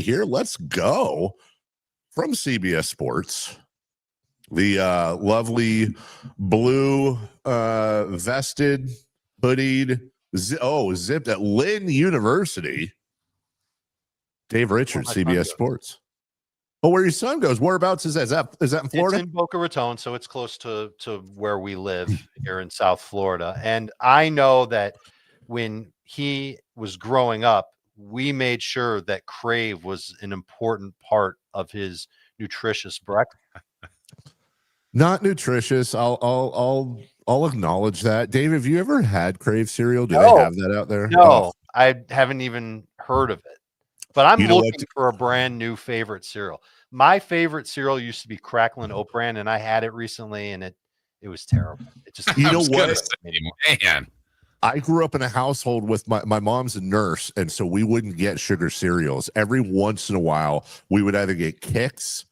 here. Let's go from CBS Sports. The lovely blue vested, hoodied, zipped at Lynn University. Dave Richards, CBS Sports. Oh, where your son goes? Whereabouts is that? Is that in Florida? It's in Boca Raton, so it's close to where we live here in South Florida. And I know that when he was growing up, we made sure that Crave was an important part of his nutritious breakfast. Not nutritious. I'll acknowledge that. Dave, have you ever had Crave cereal? Do No. they have that out there? No, I haven't even heard of it. But I'm looking for a brand new favorite cereal. My favorite cereal used to be Cracklin' Oat Bran, and I had it recently, and it was terrible. It just you know what? Man, I grew up in a household with my mom's a nurse, and so we wouldn't get sugar cereals. Every once in a while, we would either get Kix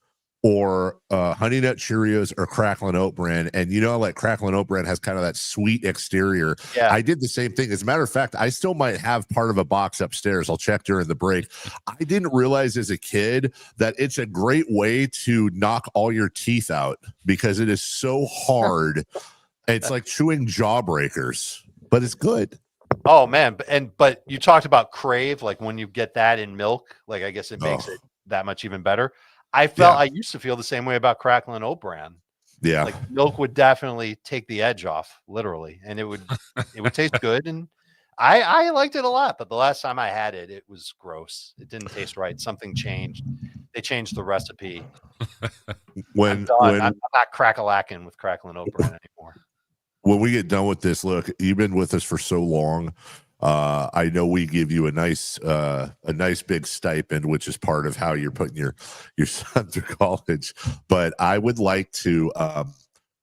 or Honey Nut Cheerios or Cracklin' Oat Bran. And like Cracklin' Oat Bran has kind of that sweet exterior. Yeah. I did the same thing. As a matter of fact, I still might have part of a box upstairs. I'll check during the break. I didn't realize as a kid that it's a great way to knock all your teeth out because it is so hard. It's like chewing jawbreakers, but it's good. Oh man. But you talked about Crave, like when you get that in milk, like I guess it makes it that much even better. I used to feel the same way about Cracklin' Oat Bran. Yeah. Like milk would definitely take the edge off, literally. And it would taste good. And I liked it a lot, but the last time I had it, it was gross. It didn't taste right. Something changed. They changed the recipe. I'm not crack-a-lacking with Cracklin' Oat Bran anymore. When we get done with this, look, you've been with us for so long. I know we give you a nice big stipend, which is part of how you're putting your son through college. But I would like to,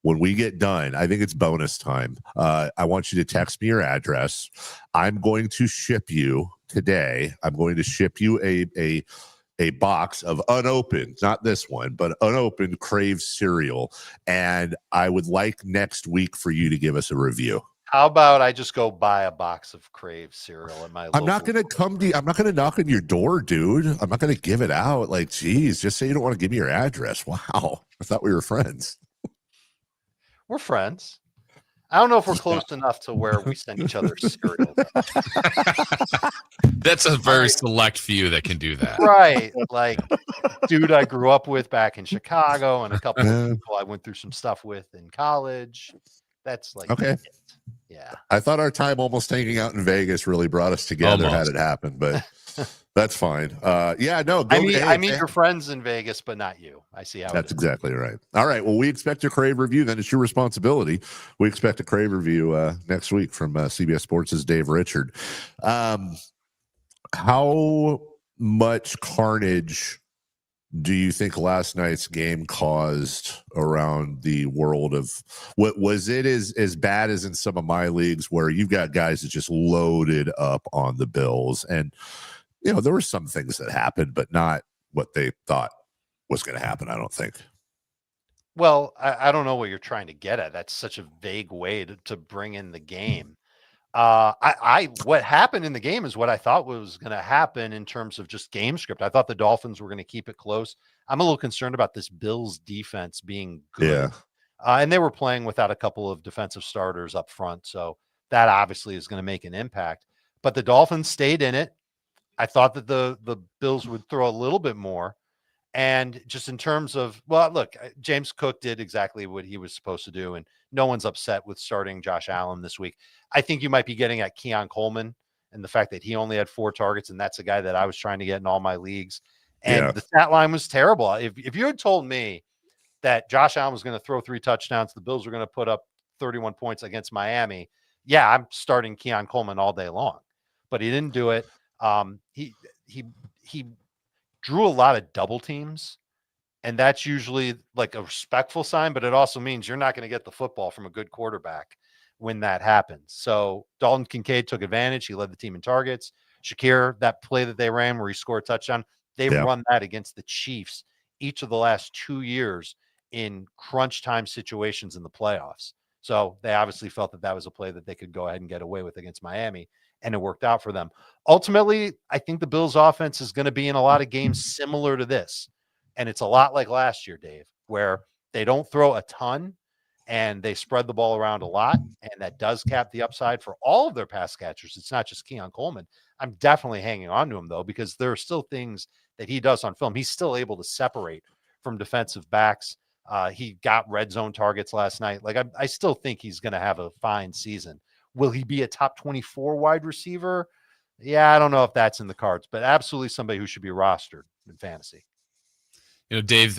when we get done, I think it's bonus time. I want you to text me your address. I'm going to ship you today. I'm going to ship you a box of unopened, not this one, but unopened Crave cereal. And I would like next week for you to give us a review. How about I just go buy a box of Crave cereal at my I'm not going to come to you. I'm not going to knock on your door, dude. I'm not going to give it out. Like, geez, just say you don't want to give me your address. Wow. I thought we were friends. We're friends. I don't know if we're close enough to where we send each other cereal. That's a very select few that can do that. Right. Like, dude I grew up with back in Chicago and a couple of people I went through some stuff with in college. That's like okay. Yeah. I thought our time almost hanging out in Vegas really brought us together had it happened, but that's fine. Yeah, no. I meet your friends in Vegas, but not you. I see how that's exactly right. All right. Well, we expect a Crave review. Then it's your responsibility. We expect a Crave review next week from CBS Sports' Dave Richard. How much carnage do you think last night's game caused around the world of what was it as bad as in some of my leagues where you've got guys that just loaded up on the Bills and there were some things that happened, but not what they thought was going to happen. I don't think. Well, I don't know what you're trying to get at. That's such a vague way to bring in the game. What happened in the game is what I thought was going to happen in terms of just game script. I thought the Dolphins were going to keep it close. I'm a little concerned about this Bills defense being good. Yeah. And they were playing without a couple of defensive starters up front. So that obviously is going to make an impact, but the Dolphins stayed in it. I thought that the Bills would throw a little bit more. And just in terms of, well, look, James Cook did exactly what he was supposed to do. And no one's upset with starting Josh Allen this week. I think you might be getting at Keon Coleman and the fact that he only had 4 targets. And that's a guy that I was trying to get in all my leagues. And the stat line was terrible. If you had told me that Josh Allen was going to throw 3 touchdowns, the Bills were going to put up 31 points against Miami. Yeah, I'm starting Keon Coleman all day long, but he didn't do it. He drew a lot of double teams, and that's usually like a respectful sign, but it also means you're not going to get the football from a good quarterback when that happens. So Dalton Kincaid took advantage. He led the team in targets. Shakir, that play that they ran where he scored a touchdown, they've run that against the Chiefs each of the last 2 years in crunch time situations in the playoffs. So they obviously felt that was a play that they could go ahead and get away with against Miami. and it worked out for them. Ultimately, I think the Bills offense is going to be in a lot of games similar to this. And it's a lot like last year, Dave, where they don't throw a ton and they spread the ball around a lot. And that does cap the upside for all of their pass catchers. It's not just Keon Coleman. I'm definitely hanging on to him, though, because there are still things that he does on film. He's still able to separate from defensive backs. He got red zone targets last night. Like, I still think he's going to have a fine season. Will he be a top 24 wide receiver? Yeah, I don't know if that's in the cards, but absolutely somebody who should be rostered in fantasy. Dave,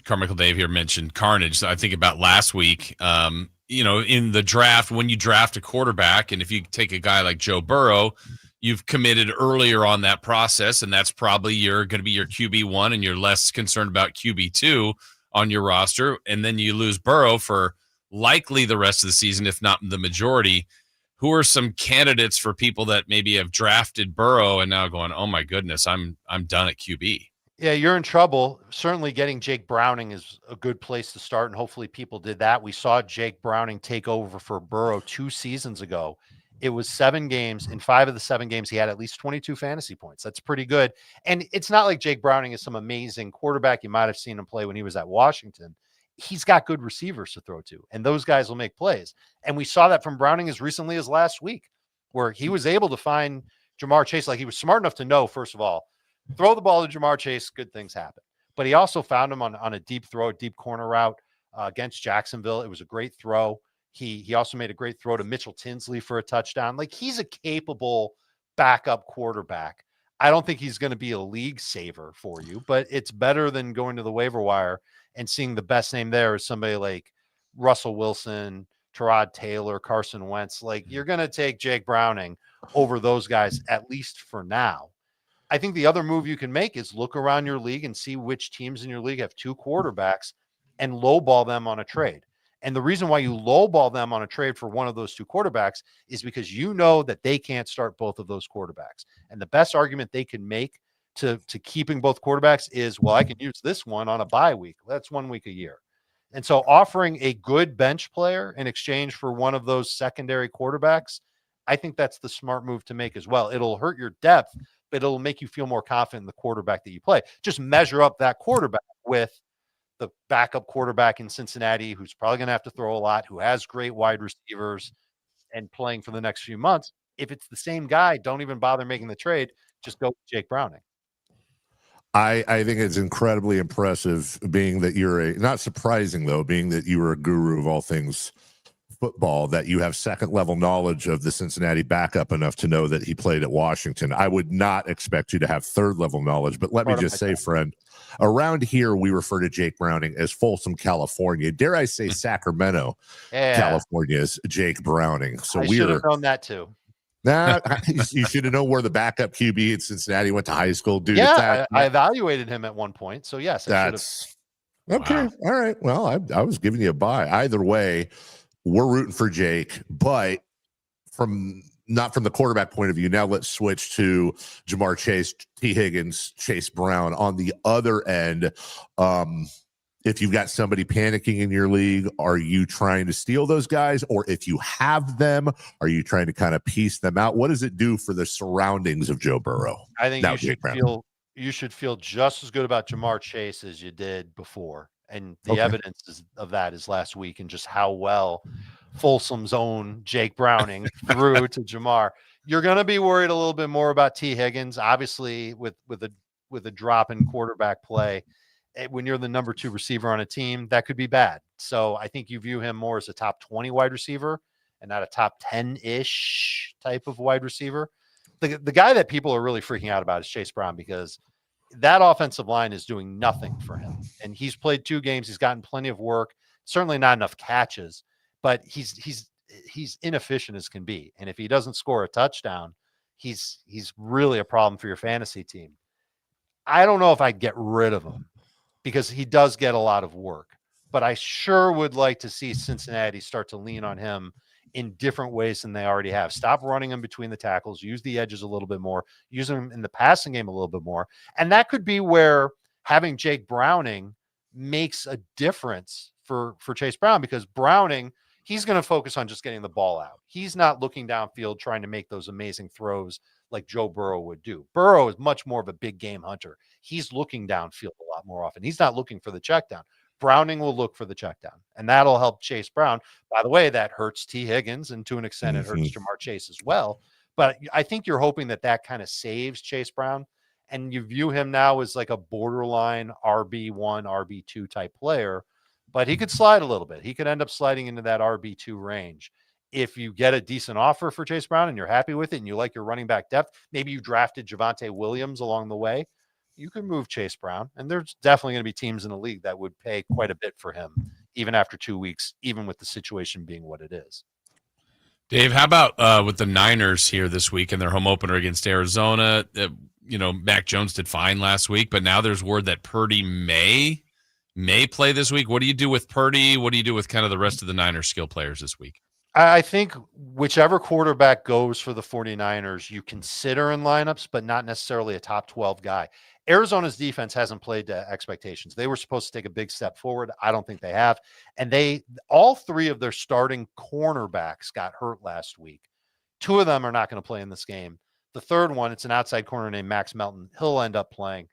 Carmichael Dave here mentioned carnage. I think about last week, in the draft, when you draft a quarterback, and if you take a guy like Joe Burrow, you've committed earlier on that process, and that's probably going to be your QB1, and you're less concerned about QB2 on your roster. And then you lose Burrow for likely the rest of the season, if not the majority. Who are some candidates for people that maybe have drafted Burrow and now going, oh my goodness, I'm done at QB? Yeah, you're in trouble. Certainly getting Jake Browning is a good place to start, and hopefully people did that. We saw Jake Browning take over for Burrow 2 seasons ago. It was 7 games. In 5 of the 7 games, he had at least 22 fantasy points. That's pretty good. And it's not like Jake Browning is some amazing quarterback. You might have seen him play when he was at Washington. He's got good receivers to throw to, and those guys will make plays. And we saw that from Browning as recently as last week, where he was able to find Jamar Chase. Like, he was smart enough to know, first of all, throw the ball to Jamar Chase, good things happen. But he also found him on a deep throw, a deep corner route against Jacksonville. It was a great throw. He also made a great throw to Mitchell Tinsley for a touchdown. Like, he's a capable backup quarterback. I don't think he's going to be a league saver for you, but it's better than going to the waiver wire and seeing the best name there is somebody like Russell Wilson, Tyrod Taylor, Carson Wentz. Like, you're going to take Jake Browning over those guys, at least for now. I think the other move you can make is look around your league and see which teams in your league have 2 quarterbacks and lowball them on a trade. And the reason why you lowball them on a trade for one of those 2 quarterbacks is because you know that they can't start both of those quarterbacks. And the best argument they can make to keeping both quarterbacks is, well, I can use this one on a bye week. That's 1 week a year. And so offering a good bench player in exchange for one of those secondary quarterbacks, I think that's the smart move to make as well. It'll hurt your depth, but it'll make you feel more confident in the quarterback that you play. Just measure up that quarterback with the backup quarterback in Cincinnati, who's probably going to have to throw a lot, who has great wide receivers and playing for the next few months. If it's the same guy, don't even bother making the trade. Just go with Jake Browning. I think it's incredibly impressive, being that you're not surprising though, being that you were a guru of all things football, that you have second level knowledge of the Cincinnati backup enough to know that he played at Washington. I would not expect you to have third level knowledge, but let me just say, friend, around here, we refer to Jake Browning as Folsom, California. Dare I say Sacramento, California's Jake Browning. So we should have known that too. Nah, you should have known where the backup QB in Cincinnati went to high school, dude. Yeah, I evaluated him at one point. So yes, that's okay. Wow. All right. Well, I was giving you a bye. Either way, we're rooting for Jake, but not from the quarterback point of view. Now let's switch to Jamar Chase, T. Higgins, Chase Brown. On the other end, if you've got somebody panicking in your league, are you trying to steal those guys? Or if you have them, are you trying to kind of piece them out? What does it do for the surroundings of Joe Burrow? I think you should feel just as good about Jamar Chase as you did before. And the evidence of that is last week, and just how well Folsom's own Jake Browning threw to Jamar. You're going to be worried a little bit more about T. Higgins, obviously, with a drop in quarterback play. When you're the number 2 receiver on a team, that could be bad. So I think you view him more as a top 20 wide receiver and not a top 10-ish type of wide receiver. The guy that people are really freaking out about is Chase Brown, because that offensive line is doing nothing for him. And he's played 2 games. He's gotten plenty of work, certainly not enough catches, but he's inefficient as can be. And if he doesn't score a touchdown, he's really a problem for your fantasy team. I don't know if I'd get rid of him, because he does get a lot of work, but I sure would like to see Cincinnati start to lean on him in different ways than they already have. Stop running him between the tackles, use the edges a little bit more, use him in the passing game a little bit more. And that could be where having Jake Browning makes a difference for Chase Brown, because Browning, he's going to focus on just getting the ball out. He's not looking downfield trying to make those amazing throws like Joe Burrow would do. Burrow is much more of a big game hunter. He's looking downfield a lot more often. He's not looking for the check down. Browning will look for the check down, and that'll help Chase Brown. By the way, that hurts T. Higgins, and to an extent, it hurts Jamar Chase as well. But I think you're hoping that kind of saves Chase Brown, and you view him now as like a borderline RB1, RB2 type player, but he could slide a little bit. He could end up sliding into that RB2 range. If you get a decent offer for Chase Brown and you're happy with it and you like your running back depth, maybe you drafted Javonte Williams along the way, you can move Chase Brown. And there's definitely going to be teams in the league that would pay quite a bit for him, even after 2 weeks, even with the situation being what it is. Dave, how about with the Niners here this week in their home opener against Arizona? Mac Jones did fine last week, but now there's word that Purdy may play this week. What do you do with Purdy? What do you do with kind of the rest of the Niners skill players this week? I think whichever quarterback goes for the 49ers, you consider in lineups, but not necessarily a top 12 guy. Arizona's defense hasn't played to expectations. They were supposed to take a big step forward. I don't think they have. And all three of their starting cornerbacks got hurt last week. Two of them are not going to play in this game. The third one, it's an outside corner named Max Melton. He'll end up playing.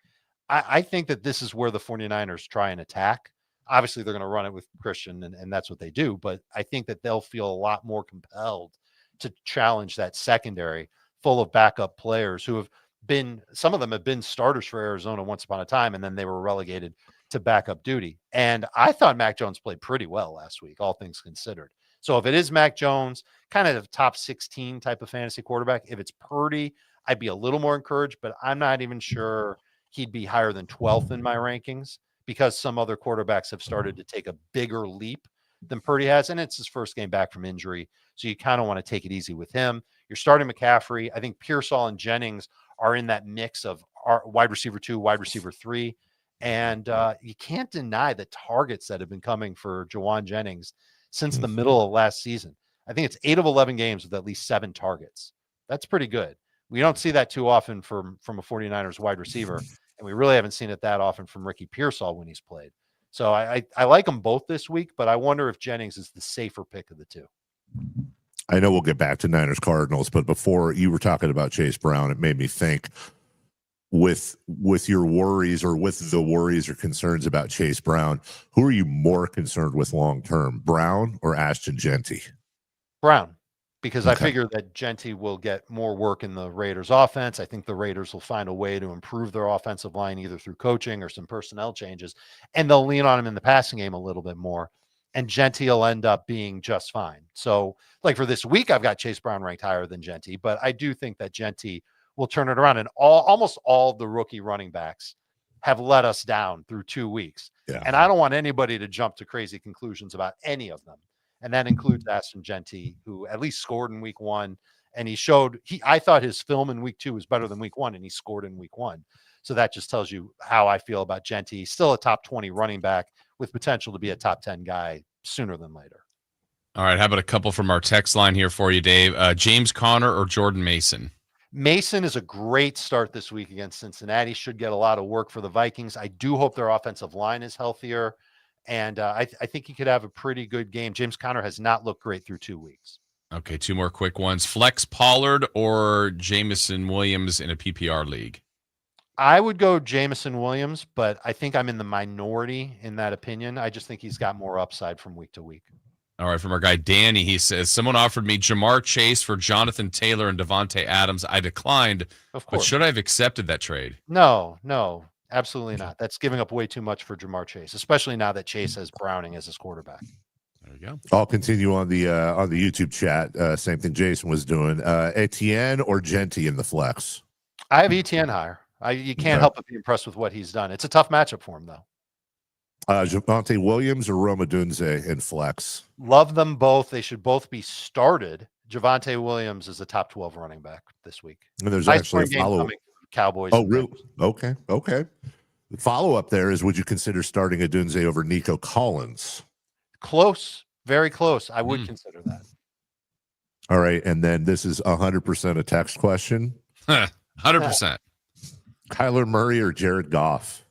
I think that this is where the 49ers try and attack. Obviously, they're going to run it with Christian, and that's what they do. But I think that they'll feel a lot more compelled to challenge that secondary full of backup players who have been, some of them have been starters for Arizona once upon a time, and then they were relegated to backup duty. And I thought Mac Jones played pretty well last week, all things considered. So if it is Mac Jones, kind of top 16 type of fantasy quarterback, if it's Purdy, I'd be a little more encouraged, but I'm not even sure he'd be higher than 12th in my rankings, because some other quarterbacks have started to take a bigger leap than Purdy has, and it's his first game back from injury, so you kind of want to take it easy with him. You're starting McCaffrey. I think Pearsall and Jennings are in that mix of wide receiver 2, wide receiver 3, and you can't deny the targets that have been coming for Jawan Jennings since the middle of last season. I think it's 8 of 11 games with at least 7 targets. That's pretty good. We don't see that too often from a 49ers wide receiver. And we really haven't seen it that often from Ricky Pearsall when he's played. So I like them both this week, but I wonder if Jennings is the safer pick of the two. I know we'll get back to Niners Cardinals, but before you were talking about Chase Brown, it made me think with your worries or with the worries or concerns about Chase Brown, who are you more concerned with long-term, Brown or Ashton Genty? Brown. Because I figure that Genty will get more work in the Raiders offense. I think the Raiders will find a way to improve their offensive line, either through coaching or some personnel changes, and they'll lean on him in the passing game a little bit more. And Genty will end up being just fine. So like for this week, I've got Chase Brown ranked higher than Genty, but I do think that Genty will turn it around. And almost all of the rookie running backs have let us down through 2 weeks. Yeah. And I don't want anybody to jump to crazy conclusions about any of them. And that includes Ashton Genty, who at least scored in week 1. And I thought his film in week 2 was better than week 1, and he scored in week 1. So that just tells you how I feel about Genty. Still a top 20 running back with potential to be a top 10 guy sooner than later. All right. How about a couple from our text line here for you, Dave? James Conner or Jordan Mason? Mason is a great start this week against Cincinnati. Should get a lot of work for the Vikings. I do hope their offensive line is healthier. And I think he could have a pretty good game. James Conner has not looked great through 2 weeks. Okay, 2 more quick ones. Flex Pollard or Jameson Williams in a PPR league? I would go Jameson Williams, but I think I'm in the minority in that opinion. I just think he's got more upside from week to week. All right, from our guy Danny, he says, someone offered me Jamar Chase for Jonathan Taylor and Devontae Adams. I declined, of course. But should I have accepted that trade? No. Absolutely not. That's giving up way too much for Jamar Chase, especially now that Chase has Browning as his quarterback. There you go. I'll continue on the YouTube chat. Same thing Jason was doing. Etienne or Genty in the flex? I have Etienne higher. You can't help but be impressed with what he's done. It's a tough matchup for him, though. Javonte Williams or Roma Dunze in flex? Love them both. They should both be started. Javonte Williams is a top 12 running back this week. And there's actually a follow-up. Cowboys. Oh, really? Okay. The follow-up there is, would you consider starting Odunze over Nico Collins? Close. Very close. I would consider that. All right. And then this is 100% a text question. 100%. Kyler Murray or Jared Goff?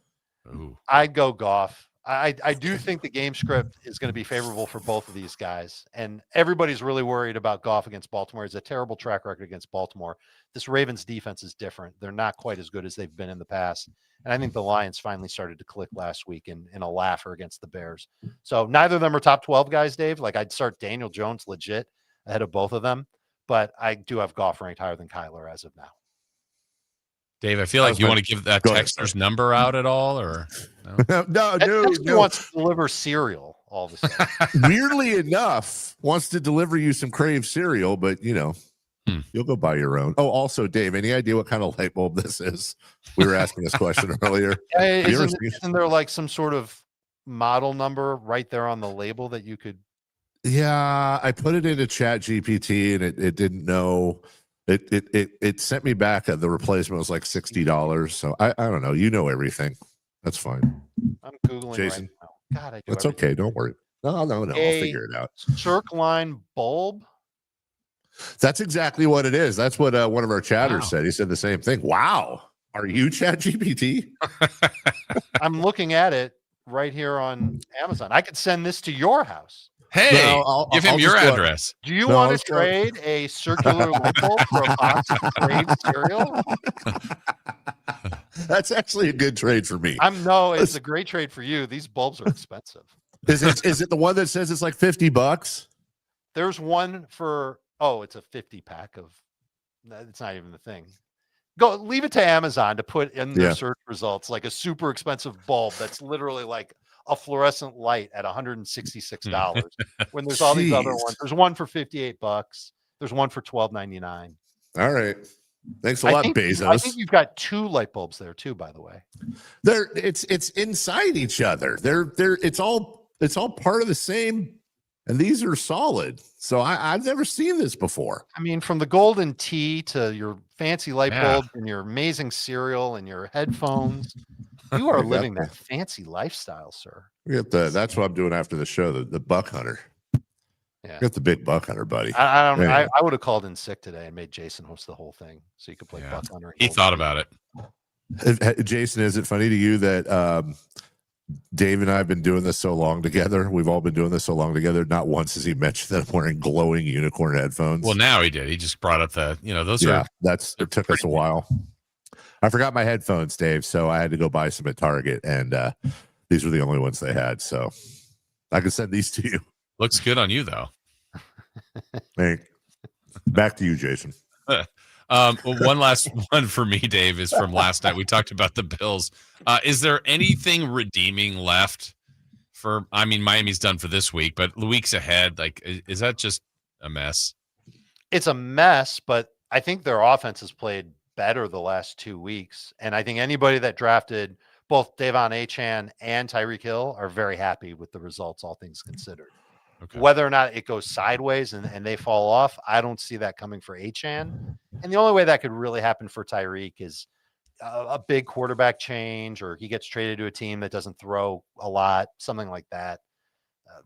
Ooh. I'd go Goff. I do think the game script is going to be favorable for both of these guys. And everybody's really worried about Goff against Baltimore. It's a terrible track record against Baltimore. This Ravens defense is different. They're not quite as good as they've been in the past. And I think the Lions finally started to click last week in a laugher against the Bears. So neither of them are top 12 guys, Dave. Like I'd start Daniel Jones legit ahead of both of them. But I do have Goff ranked higher than Kyler as of now. Dave, I feel like you want to give that texter's number out at all, or no? He wants to deliver cereal all of a sudden. Weirdly enough, wants to deliver you some Crave cereal, but you'll go buy your own. Oh, also, Dave, any idea what kind of light bulb this is? We were asking this question earlier. Isn't there like some sort of model number right there on the label that you could? Yeah, I put it into Chat GPT and it didn't know. It sent me back the replacement was like $60. So I don't know. You know everything. That's fine. I'm Googling Jason. right now. God, I do. That's okay. Don't worry. No. I'll figure it out. Circline bulb. That's exactly what it is. That's what one of our chatters said. He said the same thing. Wow. Are you Chat GPT? I'm looking at it right here on Amazon. I could send this to your house. Hey, give him your address. Do you want to trade a circular light bulb for a box of Crave cereal? That's actually a good trade for me. It's a great trade for you. These bulbs are expensive. Is it the one that says it's like $50? There's one for it's a 50 pack of. It's not even the thing. Go leave it to Amazon to put in their search results like a super expensive bulb that's literally like a fluorescent light at $166 when there's all these other ones. There's one for $58. There's one for $12.99. All right. Thanks a lot, Bezos. I think you've got two light bulbs there too, by the way. It's inside each other. It's all part of the same, and these are solid. So I've never seen this before. I mean, from the golden tea to your fancy light bulb and your amazing cereal and your headphones. You are living that fancy lifestyle, sir. That's what I'm doing after the show. The Buck Hunter. Yeah, got the big Buck Hunter, buddy. I would have called in sick today and made Jason host the whole thing so you could play Buck Hunter. He thought about it. Jason, is it funny to you that Dave and I have been doing this so long together? We've all been doing this so long together. Not once has he mentioned that I'm wearing glowing unicorn headphones. Well, now he did. He just brought up those. It took us a while. I forgot my headphones, Dave, so I had to go buy some at Target, and these were the only ones they had. So I can send these to you. Looks good on you, though. Hey, back to you, Jason. One last one for me, Dave, is from last night. We talked about the Bills. Is there anything redeeming left for? I mean, Miami's done for this week, but the weeks ahead, like, is that just a mess? It's a mess, but I think their offense has played better the last 2 weeks. And I think anybody that drafted both Devon Achane and Tyreek Hill are very happy with the results, all things considered. Okay. Whether or not it goes sideways and they fall off, I don't see that coming for Achane. And the only way that could really happen for Tyreek is a big quarterback change, or he gets traded to a team that doesn't throw a lot, something like that.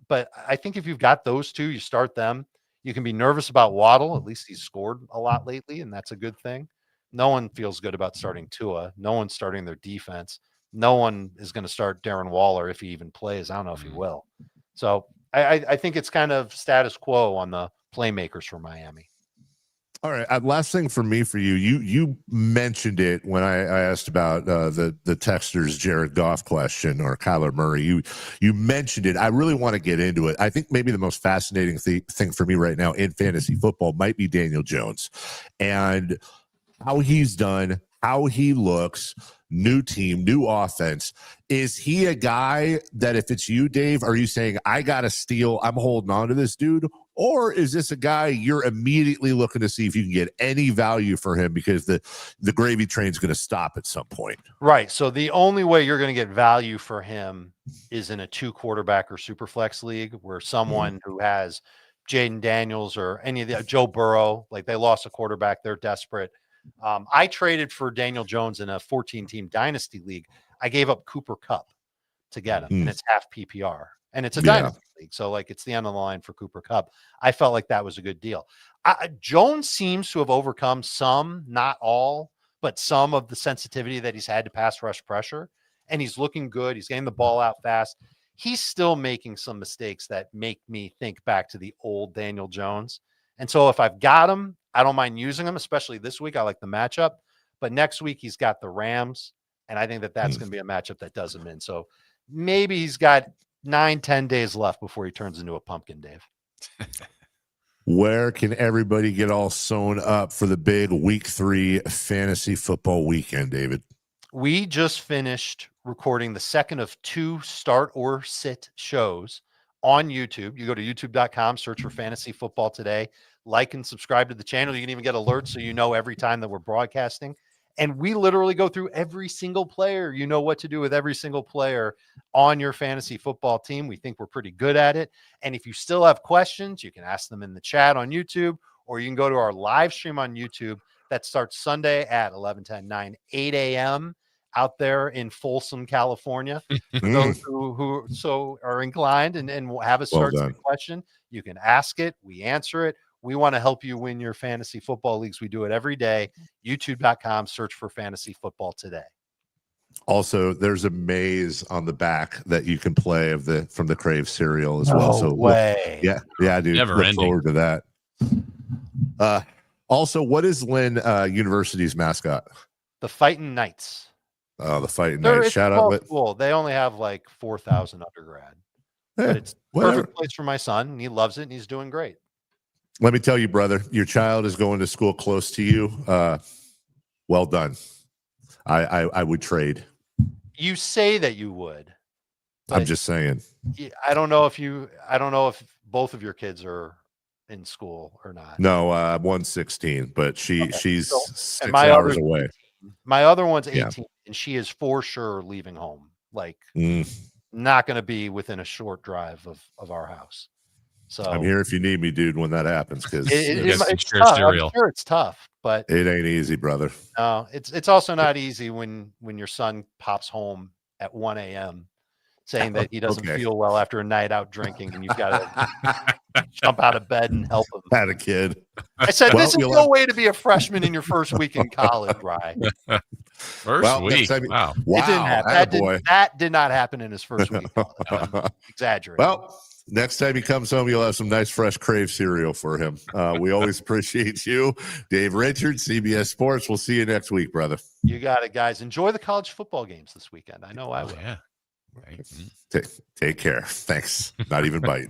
But I think if you've got those two, you start them. You can be nervous about Waddle. At least he's scored a lot lately, and that's a good thing. No one feels good about starting Tua. No one's starting their defense. No one is going to start Darren Waller if he even plays. I don't know if he will. So I think it's kind of status quo on the playmakers for Miami. All right. Last thing for me, for you, you mentioned it when I asked about the texter's Jared Goff question or Kyler Murray. You mentioned it. I really want to get into it. I think maybe the most fascinating thing for me right now in fantasy football might be Daniel Jones and how he's done, how he looks, new team, new offense. Is he a guy that if it's you, Dave, are you saying, I got to steal, I'm holding on to this dude? Or is this a guy you're immediately looking to see if you can get any value for him because the gravy train's going to stop at some point? Right. So the only way you're going to get value for him is in a 2-quarterback or super flex league where someone who has Jaden Daniels or any of the Joe Burrow, like they lost a quarterback, they're desperate. I traded for Daniel Jones in a 14-team dynasty league. I gave up Cooper Kupp to get him, and it's half PPR, and it's a dynasty league. So like it's the end of the line for Cooper Kupp. I felt like that was a good deal. Jones seems to have overcome some, not all, but some of the sensitivity that he's had to pass rush pressure, and he's looking good. He's getting the ball out fast. he's still making some mistakes that make me think back to the old Daniel Jones. And so if I've got him, I don't mind using him, especially this week. I like the matchup. But next week he's got the Rams, and I think that's going to be a matchup that does him in. So maybe he's got 9-10 days left before he turns into a pumpkin, Dave. Where can everybody get all sewn up for the big week 3 fantasy football weekend, David? We just finished recording the second of 2 start or sit shows on YouTube. You go to youtube.com, search for Fantasy Football Today, like and subscribe to the channel. You can even get alerts so you know every time that we're broadcasting. And we literally go through every single player. You know what to do with every single player on your fantasy football team. We think we're pretty good at it. And if you still have questions, you can ask them in the chat on YouTube, or you can go to our live stream on YouTube that starts Sunday at 11:10, 8 a.m. out there in Folsom, California. For those who so are inclined and have a start question, you can ask it. We answer it. We want to help you win your fantasy football leagues. We do it every day. YouTube.com, search for Fantasy Football Today. Also, there's a maze on the back that you can play from the Crave cereal as well. So way. Yeah, dude. Never look ending. forward to that. Also, what is Lynn University's mascot? The Fighting Knights. Oh, the Fighting Knights. Shout out. Cool. They only have like 4,000 undergrad. But it's perfect place for my son, and he loves it, and he's doing great. Let me tell you, brother, your child is going to school close to you. Well done. I would trade. You say that you would. I'm just saying. I don't know if both of your kids are in school or not. No, one's 16, but she's 6 my hours away. My other one's 18, Yeah. and she is for sure leaving home. Like, not going to be within a short drive of our house. So I'm here if you need me, dude, when that happens, because it's tough. I'm sure it's tough, but it ain't easy, brother. No, it's also not easy when your son pops home at 1 a.m. saying that he doesn't feel well after a night out drinking, and you've got to jump out of bed and help him. Had a kid. I said, this is no way to be a freshman in your first week in college, Rye. First week. Wow. It didn't happen. That did not happen in his first week. Exaggerating. Well, next time he comes home, you'll have some nice, fresh Crave cereal for him. We always appreciate you. Dave Richards, CBS Sports. We'll see you next week, brother. You got it, guys. Enjoy the college football games this weekend. I know I will. Yeah. Right. Take care. Thanks. Not even biting.